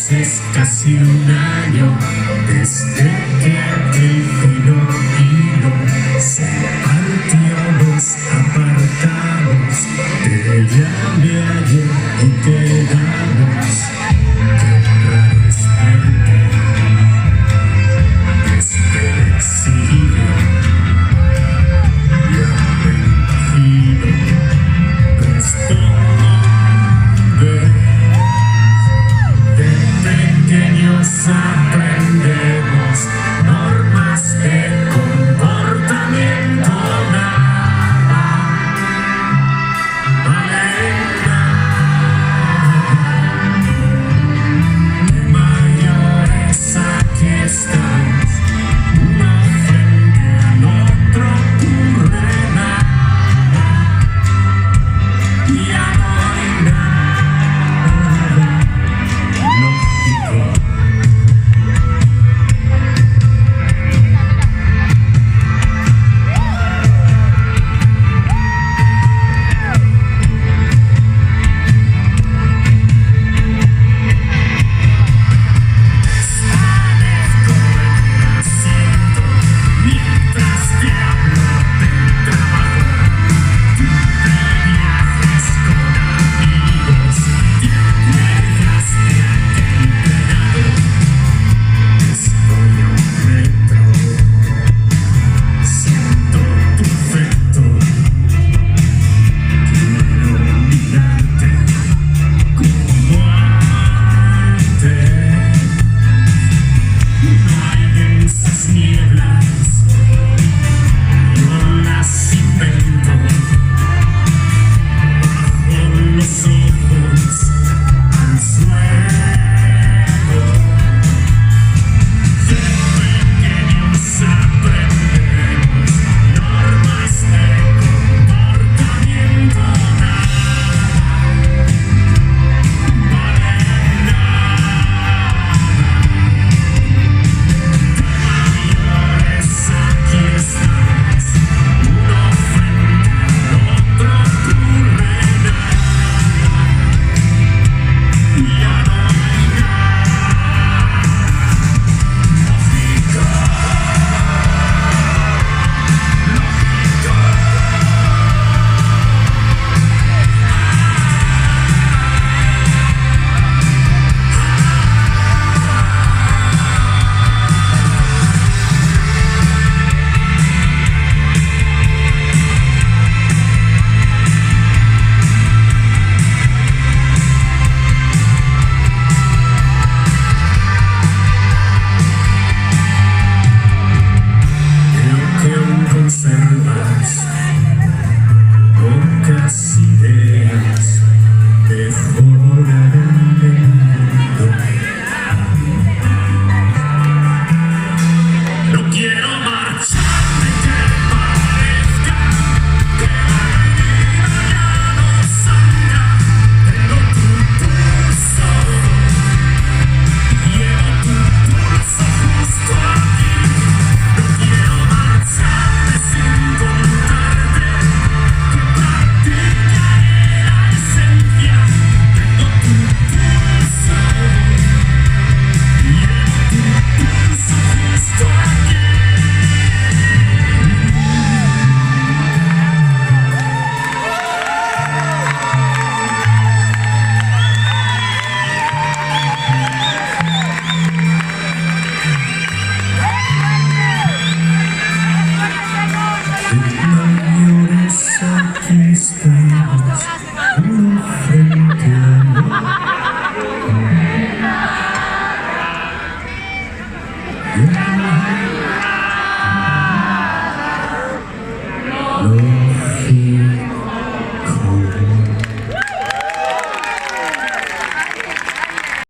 Es casi un año desde que aquel fino hilo se partió, nos apartamos. Te llamé ayer y quedamos. Qué raro es verte desde el exilio. Ya me imagino desde donde pequeños aprendemos normas de comportamiento. Nada vale nada. De mayores aquí estamos, uno frente al otro ocurre nada. Ya no hay nada lógico. Conservas